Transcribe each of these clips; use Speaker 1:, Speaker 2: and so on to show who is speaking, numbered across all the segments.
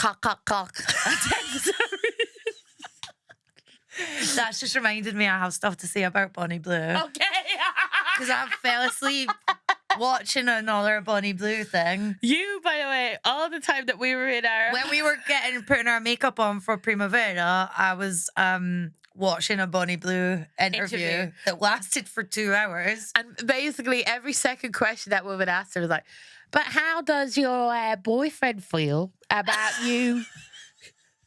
Speaker 1: cock, cock, cock.
Speaker 2: That's just reminded me I have stuff to say about Bonnie Blue.
Speaker 1: Okay.
Speaker 2: Because I fell asleep watching another Bonnie Blue thing.
Speaker 1: You, by the way, all the time that we were in our...
Speaker 2: When we were putting our makeup on for Primavera, I was watching a Bonnie Blue interview that lasted for 2 hours.
Speaker 1: And basically every second question that we would ask her was like, but how does your boyfriend feel about you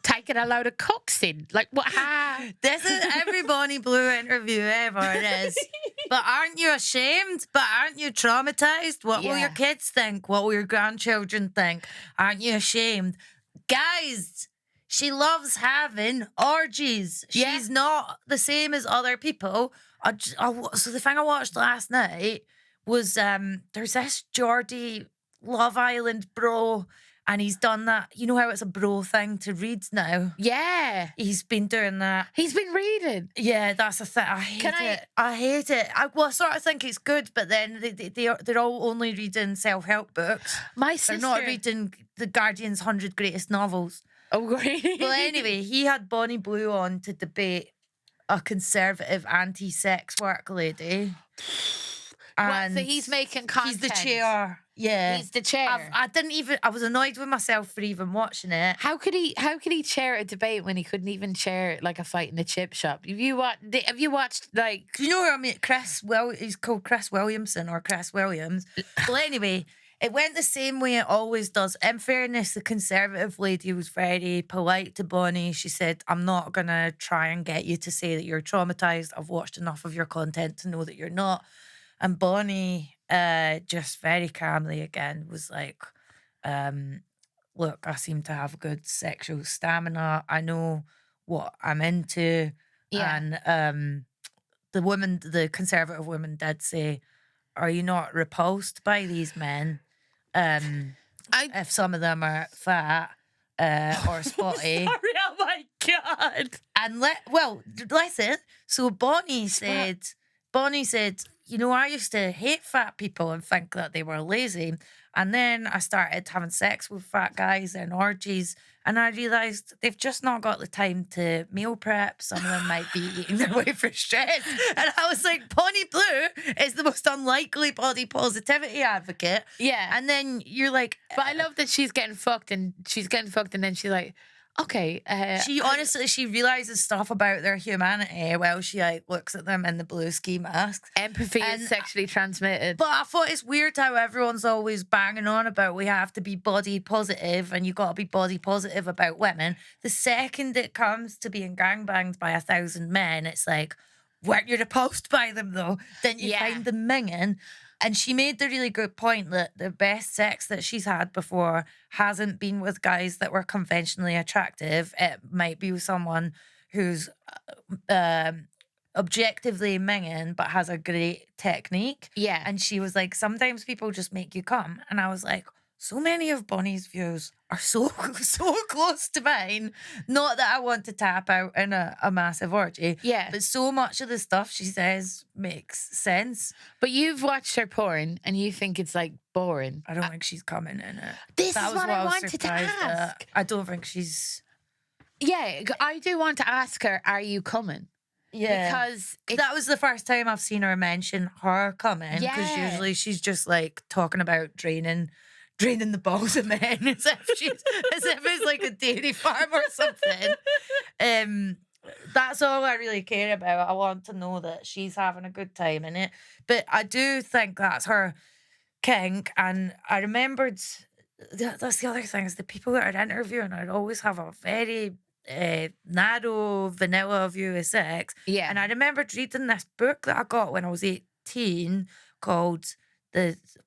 Speaker 1: taking a load of cocks in? Like, what? How?
Speaker 2: This is every Bonnie Blue interview ever, it is. But aren't you ashamed? But aren't you traumatized? What will your kids think? What will your grandchildren think? Aren't you ashamed? Guys, she loves having orgies.
Speaker 1: Yeah.
Speaker 2: She's not the same as other people. So the thing I watched last night was there's this Geordie Love Island bro, and he's done that. You know how it's a bro thing to read now?
Speaker 1: Yeah.
Speaker 2: He's been doing that.
Speaker 1: He's been reading.
Speaker 2: Yeah, that's the thing. I hate it. I sort of think it's good, but then they're all only reading self-help books.
Speaker 1: My sister...
Speaker 2: They're not reading The Guardian's 100 Greatest Novels.
Speaker 1: Oh, great.
Speaker 2: Well, anyway, he had Bonnie Blue on to debate a conservative anti-sex work lady.
Speaker 1: And so he's making content.
Speaker 2: He's the chair. Yeah.
Speaker 1: He's the chair.
Speaker 2: I was annoyed with myself for even watching it.
Speaker 1: How could he chair a debate when he couldn't even chair like a fight in a chip shop? Have you watched like...
Speaker 2: Do you know what I mean? He's called Chris Williamson or Chris Williams. Well, anyway, it went the same way it always does. In fairness, the conservative lady was very polite to Bonnie. She said, I'm not going to try and get you to say that you're traumatized. I've watched enough of your content to know that you're not. And Bonnie, just very calmly again, was like, look, I seem to have good sexual stamina. I know what I'm into.
Speaker 1: Yeah.
Speaker 2: And the conservative woman did say, are you not repulsed by these men? If some of them are fat or spotty.
Speaker 1: Sorry, oh my God.
Speaker 2: And listen. So Bonnie said, you know, I used to hate fat people and think that they were lazy. And then I started having sex with fat guys and orgies. And I realised they've just not got the time to meal prep. Some of them might be eating their way for stress. And I was like, Bonnie Blue is the most unlikely body positivity advocate.
Speaker 1: Yeah.
Speaker 2: And then you're like...
Speaker 1: But I love that she's getting fucked and then she's like... Okay.
Speaker 2: She realizes stuff about their humanity while she like looks at them in the blue ski masks.
Speaker 1: Empathy is sexually transmitted.
Speaker 2: But I thought it's weird how everyone's always banging on about we have to be body positive and you got to be body positive about women. The second it comes to being gangbanged by 1,000 men, it's like, weren't you repulsed by them though? Didn't you find them minging? And she made the really good point that the best sex that she's had before hasn't been with guys that were conventionally attractive. It might be with someone who's objectively minging but has a great technique.
Speaker 1: Yeah.
Speaker 2: And she was like, sometimes people just make you come. And I was like, so many of Bonnie's views are so close to mine. Not that I want to tap out in a massive orgy.
Speaker 1: Yeah.
Speaker 2: But so much of the stuff she says makes sense.
Speaker 1: But you've watched her porn and you think it's like boring.
Speaker 2: I don't think she's coming in it.
Speaker 1: This is what I wanted to ask.
Speaker 2: I don't think she's...
Speaker 1: Yeah, I do want to ask her, are you coming?
Speaker 2: Yeah.
Speaker 1: Because...
Speaker 2: that was the first time I've seen her mention her coming. Because usually she's just like talking about draining the balls of men as if it's like a dairy farm or something. That's all I really care about. I want to know that she's having a good time in it. But I do think that's her kink. And I remembered, that's the other thing, is the people that are interviewing, I'd always have a very narrow, vanilla view of sex.
Speaker 1: Yeah.
Speaker 2: And I remembered reading this book that I got when I was 18 called...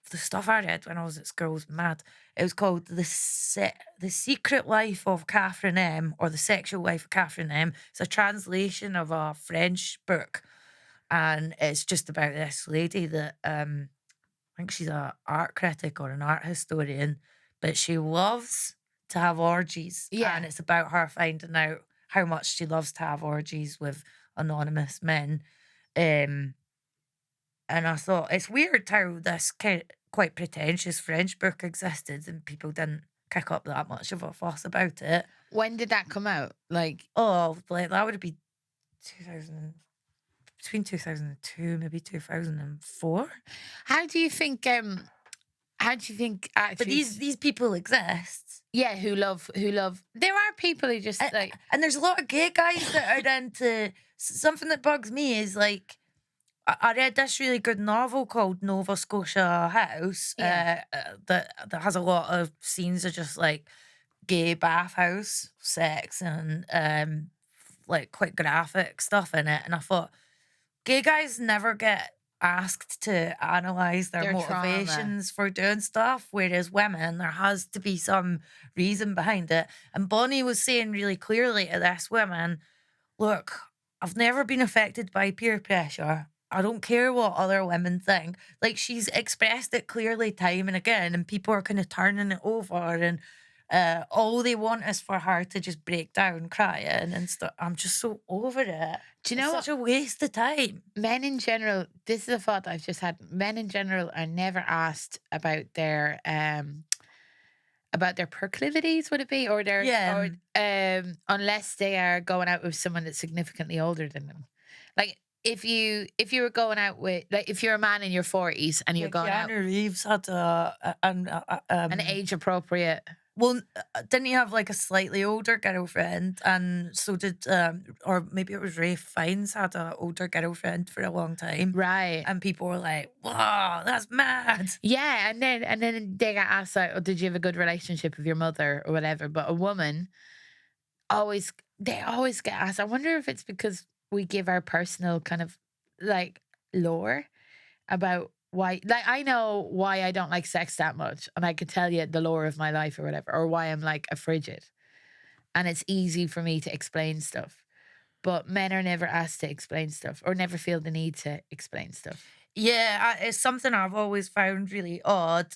Speaker 2: The stuff I read when I was at school was mad. It was called The Secret Life of Catherine M, or The Sexual Life of Catherine M. It's a translation of a French book. And it's just about this lady that, I think she's an art critic or an art historian, but she loves to have orgies.
Speaker 1: Yeah.
Speaker 2: And it's about her finding out how much she loves to have orgies with anonymous men. And I thought, it's weird how this quite pretentious French book existed and people didn't kick up that much of a fuss about it.
Speaker 1: When did that come out? Like,
Speaker 2: that would be between 2002, maybe 2004.
Speaker 1: how do you think actually?
Speaker 2: But these people exist.
Speaker 1: Yeah, who love. There are people who just
Speaker 2: And there's a lot of gay guys that are into something that bugs me is like, I read this really good novel called Nova Scotia House that has a lot of scenes of just like gay bathhouse sex and like quite graphic stuff in it. And I thought, gay guys never get asked to analyze their motivations for doing stuff, whereas women, there has to be some reason behind it. And Bonnie was saying really clearly to this woman, look, I've never been affected by peer pressure. I don't care what other women think. Like, she's expressed it clearly time and again, and people are kind of turning it over, and all they want is for her to just break down crying and stuff. I'm just so over it.
Speaker 1: Do you know
Speaker 2: It's such a waste of time.
Speaker 1: Men in general, this is a thought that I've just had. Men in general are never asked about their proclivities, would it be, or their unless they are going out with someone that's significantly older than them. Like, if you were going out with, like, if you're a man in your 40s and you're going out,
Speaker 2: Keanu Reeves had
Speaker 1: an age appropriate.
Speaker 2: Well, didn't he have like a slightly older girlfriend? And so did, or maybe it was Ralph Fiennes had an older girlfriend for a long time,
Speaker 1: right?
Speaker 2: And people were like, "Wow, that's mad."
Speaker 1: Yeah, and then they got asked like, "Oh, did you have a good relationship with your mother or whatever?" But a woman they always get asked. I wonder if it's because we give our personal kind of like lore about why, like, I know why I don't like sex that much, and I could tell you the lore of my life or whatever, or why I'm like a frigid, and it's easy for me to explain stuff. But men are never asked to explain stuff, or never feel the need to explain stuff.
Speaker 2: Yeah, it's something I've always found really odd,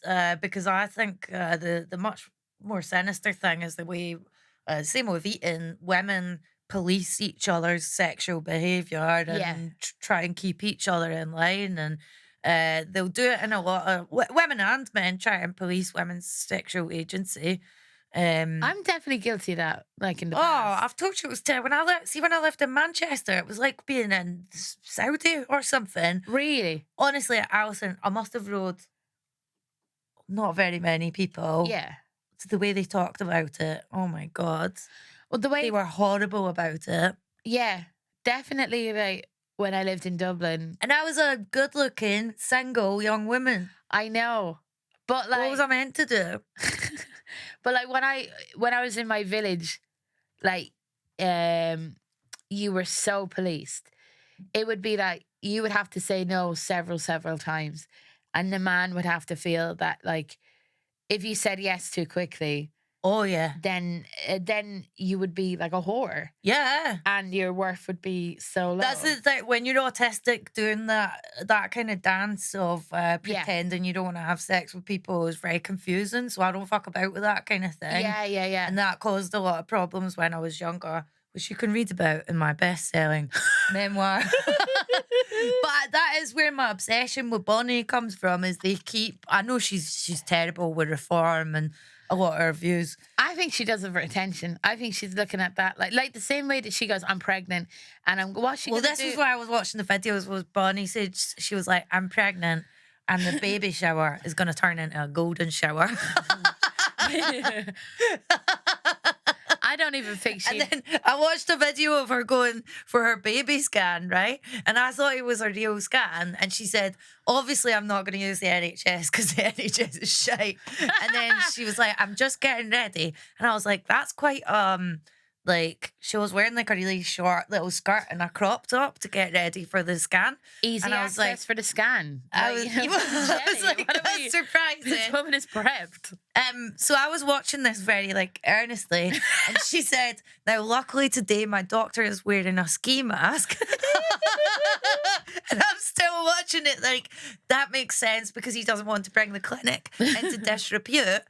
Speaker 2: because I think the much more sinister thing is the way, same with eating, women police each other's sexual behaviour and try and keep each other in line, and they'll do it in a lot of women and men try and police women's sexual agency.
Speaker 1: I'm definitely guilty of that. Like in the past.
Speaker 2: I've told you it was terrible. When I lived in Manchester, it was like being in Saudi or something.
Speaker 1: Really?
Speaker 2: Honestly, Alison, I must have rode not very many people.
Speaker 1: Yeah.
Speaker 2: It's the way they talked about it. Oh my God.
Speaker 1: Well, the way
Speaker 2: they were horrible about it.
Speaker 1: Yeah, definitely. Like when I lived in Dublin,
Speaker 2: and I was a good-looking single young woman.
Speaker 1: I know, but like,
Speaker 2: what was I meant to do?
Speaker 1: But like when I was in my village, like you were so policed. It would be like you would have to say no several times, and the man would have to feel that like if you said yes too quickly.
Speaker 2: Oh yeah.
Speaker 1: Then you would be like a whore.
Speaker 2: Yeah.
Speaker 1: And your worth would be so low.
Speaker 2: That's the thing, when you're autistic, doing that kind of dance of pretending you don't want to have sex with people is very confusing. So I don't fuck about with that kind of thing.
Speaker 1: Yeah.
Speaker 2: And that caused a lot of problems when I was younger, which you can read about in my best-selling memoir. But that is where my obsession with Bonnie comes from. Is they keep. I know she's terrible with reform and a lot of her views.
Speaker 1: I think she does it for attention. I think she's looking at that like the same way that she goes, "I'm pregnant," and I'm what's she?
Speaker 2: Well, this is why I was watching the videos. Was Bonnie said she was like, "I'm pregnant, and the baby shower is going to turn into a golden shower."
Speaker 1: I don't even think she.
Speaker 2: And then I watched a video of her going for her baby scan, right? And I thought it was a real scan. And she said, "Obviously, I'm not going to use the NHS because the NHS is shite." And then she was like, "I'm just getting ready." And I was like, "That's quite like she was wearing like a really short little skirt and a crop top to get ready for the scan."
Speaker 1: Easy
Speaker 2: and I was
Speaker 1: access
Speaker 2: like,
Speaker 1: for the scan.
Speaker 2: I was like, that's surprising.
Speaker 1: This woman is prepped.
Speaker 2: So I was watching this very like earnestly, and she said, "Now, luckily today, my doctor is wearing a ski mask." And I'm still watching it like, that makes sense because he doesn't want to bring the clinic into disrepute.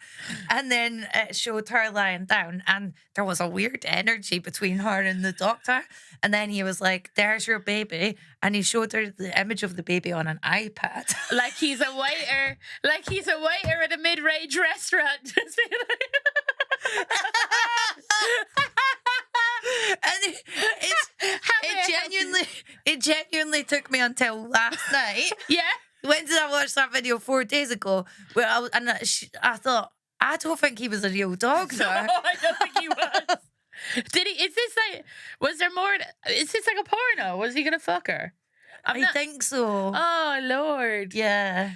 Speaker 2: And then it showed her lying down and there was a weird energy between her and the doctor. And then he was like, there's your baby. And he showed her the image of the baby on an iPad.
Speaker 1: Like he's a waiter. Like he's a waiter at a mid-range restaurant. Just being like-
Speaker 2: And it genuinely took me until last night.
Speaker 1: Yeah.
Speaker 2: When did I watch that video 4 days ago? Where I thought, I don't think he was a real doctor.
Speaker 1: No, I don't think he was. Did he? Is this like? Was there more? Is this like a porno? Was he gonna fuck her?
Speaker 2: I think so.
Speaker 1: Oh Lord.
Speaker 2: Yeah.